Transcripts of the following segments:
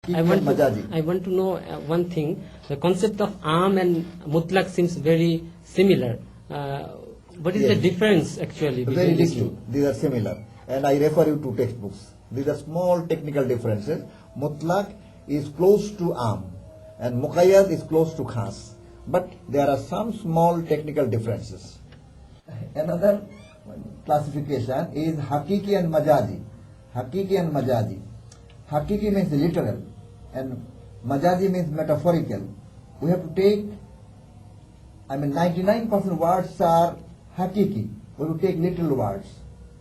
I want to know one thing. The concept of am and mutlaq seems very similar. What is the difference actually? Very little. These are similar. And I refer you to textbooks. These are small technical differences. Mutlaq is close to am and muqayyad is close to khas. But there are some small technical differences. Another classification is hakiki and majazi. Hakiki and majazi. Hakiki means literal and majazi means metaphorical. We have to take, 99% words are hakiki. We have to take literal words.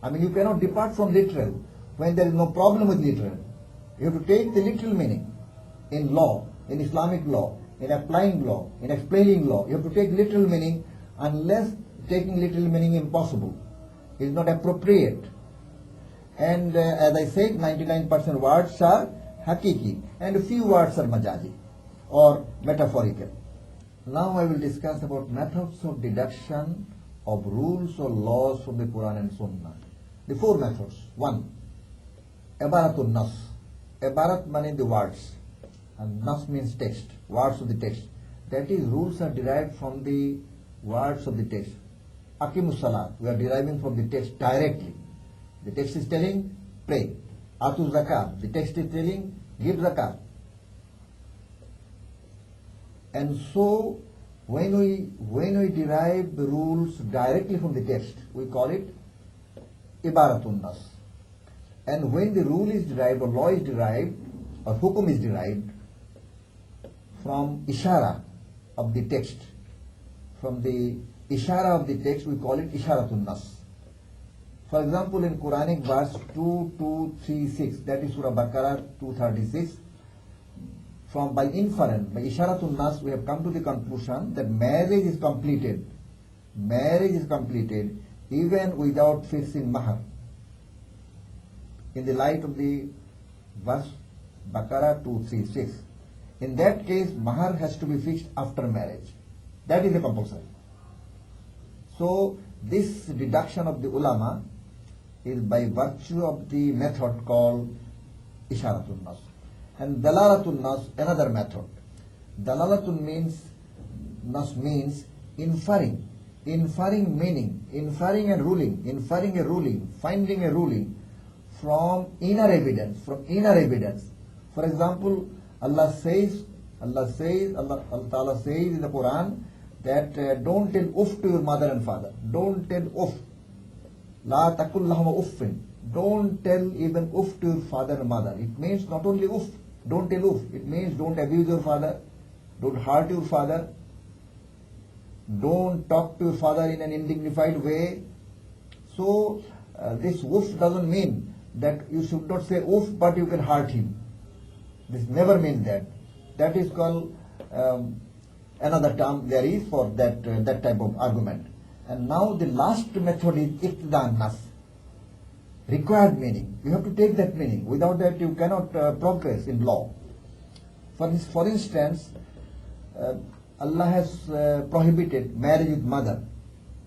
You cannot depart from literal when there is no problem with literal. You have to take the literal meaning in law, in Islamic law, in applying law, in explaining law. You have to take literal meaning, unless taking literal meaning impossible. It is not appropriate. And as I said, 99% words are hakiki and a few words are majazi or metaphorical. Now I will discuss about methods of deduction of rules or laws from the Quran and Sunnah. The four methods. 1. Ibaratun nas. Ibarat means the words and nas means text, words of the text. That is, rules are derived from the words of the text. Aqimus salat, we are deriving from the text directly. The text is telling, pray. Atu zakat, the text is telling, give zakat. And so, when we derive the rules directly from the text, we call it ibaratun nas. And when the rule is derived, or law is derived, or hukum is derived from ishara of the text, from the ishara of the text, we call it isharatun nas. For example, in Quranic verse 2236, that is Surah Baqarah 236, by inference, by isharatun nas, we have come to the conclusion that marriage is completed. Marriage is completed even without fixing mahar. In the light of the verse Baqarah 236, in that case, mahar has to be fixed after marriage. That is the compulsory. So, this deduction of the ulama is by virtue of the method called isharatun nas. And dalalatun nas, another method. Dalalatun nas means inferring. Inferring meaning, inferring a ruling, finding a ruling from inner evidence, For example, Allah Ta'ala says in the Quran that don't tell uff to your mother and father. Don't tell uff. La takul lahuma uffin. Don't tell even uff to your father and mother. It means not only uff, don't tell uff. It means don't abuse your father, don't hurt your father, don't talk to your father in an indignified way. So this uff doesn't mean that you should not say uff but you can hurt him. This never means that. That is called another term there is for that type of argument. And now the last method is iqtidan nas, required meaning. You have to take that meaning. Without that you cannot progress in law. For instance, Allah has prohibited marriage with mother,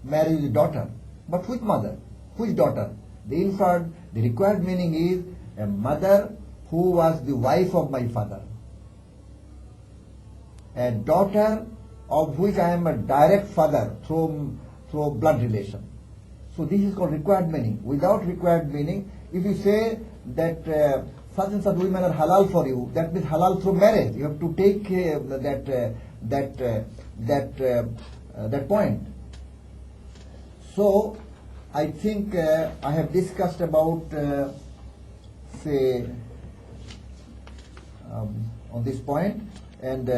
marriage with daughter. But which mother? Which daughter? The required meaning is a mother who was the wife of my father, a daughter of which I am a direct father through blood relation. So this is called required meaning. Without required meaning, if you say that such and such women are halal for you, that means halal through marriage. You have to take that point. So I think I have discussed about on this point, and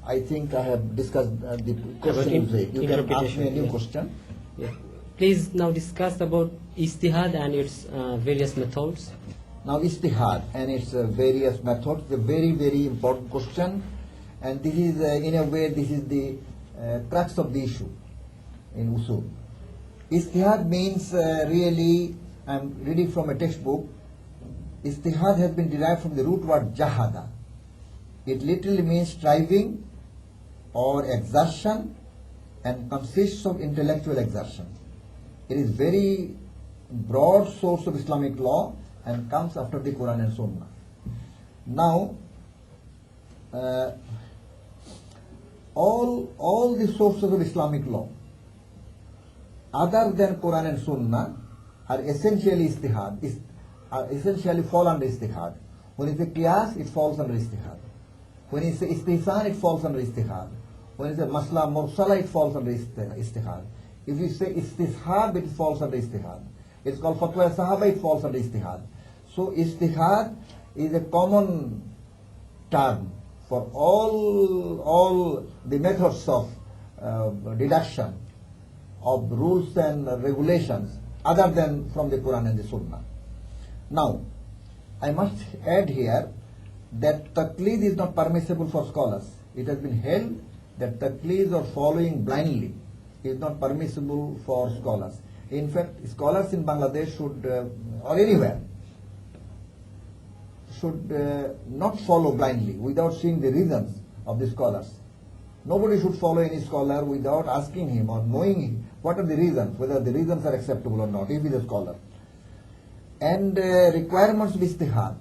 I think I have discussed the question. You can ask me a new question. Yeah. Please now discuss about Ijtihad and its various methods. Now Ijtihad and its various methods, a very, very important question, and this is in a way this is the crux of the issue in Usul. Ijtihad means really, I am reading from a textbook, Ijtihad has been derived from the root word jahada. It literally means striving or exertion and consists of intellectual exertion. It is very broad source of Islamic law and comes after the Quran and Sunnah. Now, uh, all the sources of Islamic law other than Quran and Sunnah are essentially ijtihad, are essentially fall under ijtihad. When it's a qiyas, it falls under ijtihad. When it's a istihsan, it falls under ijtihad. When it's a masla mursala, it falls under ijtihad. If you say istishab, it falls under ijtihad. It's called fatwa sahaba, it falls under ijtihad. So ijtihad is a common term for all the methods of deduction of rules and regulations other than from the Quran and the Sunnah. Now, I must add here that taqleed is not permissible for scholars. It has been held that taqleed or following blindly is not permissible for scholars. In fact, scholars in Bangladesh should, or anywhere, should not follow blindly without seeing the reasons of the scholars. Nobody should follow any scholar without asking him or knowing what are the reasons, whether the reasons are acceptable or not, if he is a scholar. And requirements of ijtihad.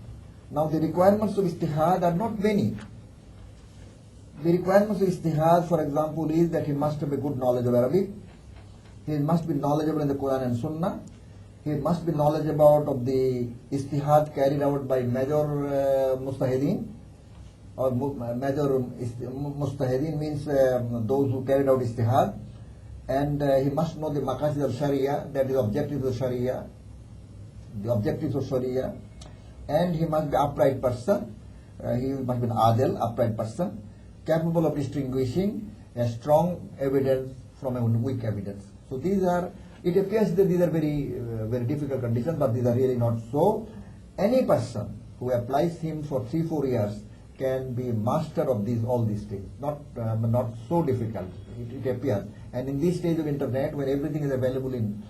Now the requirements of ijtihad are not many. The requirements of ijtihad, for example, is that he must have a good knowledge of Arabic, he must be knowledgeable in the Quran and Sunnah, he must be knowledgeable of the ijtihad carried out by major mustahideen, or major mustahideen means those who carried out ijtihad, and he must know the maqasid of Sharia, that is objectives of Sharia, the objectives of Sharia, and he must be upright person, he must be an adil, upright person, capable of distinguishing a strong evidence from a weak evidence. So these are, it appears that these are very difficult conditions, but these are really not so. Any person who applies him for 3-4 years can be master of all these things. Not so difficult, it appears. And in this stage of internet, where everything is available in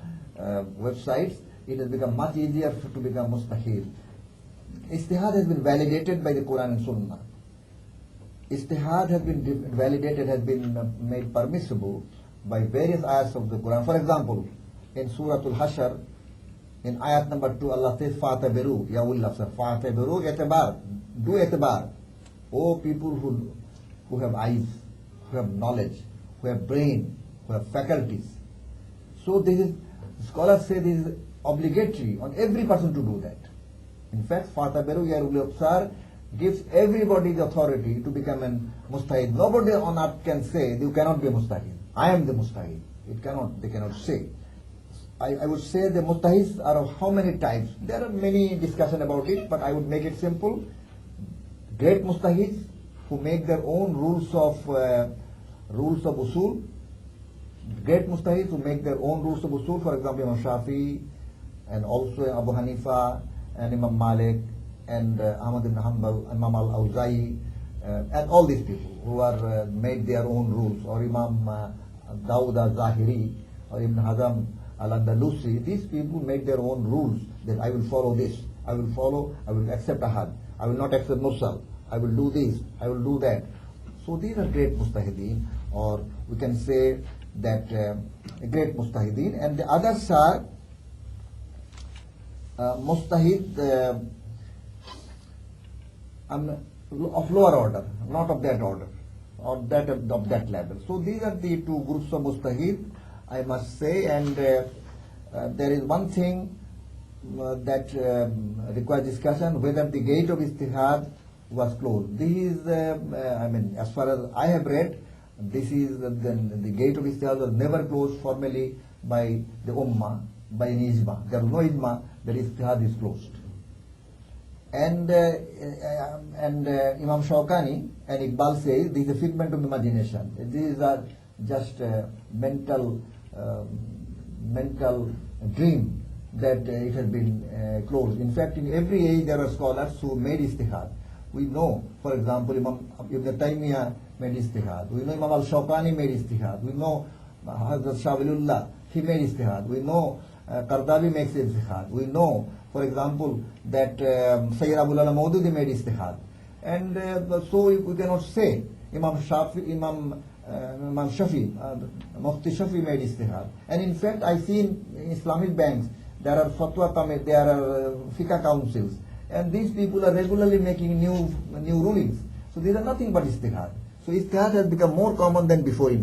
websites, it has become much easier to become mustahil. Ijtihad has been validated by the Quran and Sunnah. Ijtihad has been validated, has been made permissible by various ayats of the Quran. For example, in Surah Al-Hashr, in ayat number 2, Allah says, "Fa'tabiru, ya ulil absar." Fa'tabiru, etibar, do etibar. O people who have eyes, who have knowledge, who have brain, who have faculties. So this is, scholars say this is obligatory on every person to do that. In fact, "Fa'tabiru, ya ulil absar" gives everybody the authority to become a mustahid. Nobody on earth can say, you cannot be a mustahid. I am the mustahid. They cannot say. I would say the mustahids are of how many types? There are many discussion about it, but I would make it simple. Great mustahids who make their own rules of usul. Great mustahids who make their own rules of usul. For example, Imam Shafi, and also Abu Hanifa, and Imam Malik, and Ahmad ibn Hanbal, Imam al-Awza'i, and all these people who are made their own rules, or Imam Dawud al-Zahiri, or Ibn Hazm al-Andalusi. These people made their own rules, that I will follow this, I will accept ahad, I will not accept mursal, I will do this, I will do that. So these are great mustahideen, or we can say that great mustahideen, and the others are mustahid of lower order, not of that order, or that of that level. So these are the two groups of mustahid, I must say, and there is one thing that requires discussion, whether the gate of ijtihad was closed. This is, as far as I have read, this is the gate of ijtihad was never closed formally by the ummah, by an ijma. There was no ijma that ijtihad is closed. And Imam Shawkani and Iqbal say this is a figment of imagination. These are just mental dream that it has been closed. In fact, in every age there are scholars who made ijtihad. We know, for example, Imam Ibn Taymiyyah made ijtihad. We know Imam al-Shawkani made ijtihad. We know Hazrat Shah Waliullah, he made ijtihad. We know Qardawi makes ijtihad. We know, for example, that Sayyid Abul Ala Maududi made ijtihad. And so we cannot say Imam Shafi, Mufti Shafi made ijtihad. And in fact, I see in Islamic banks, there are fatwa committees, there are fiqh councils, and these people are regularly making new rulings. So these are nothing but ijtihad. So ijtihad has become more common than before in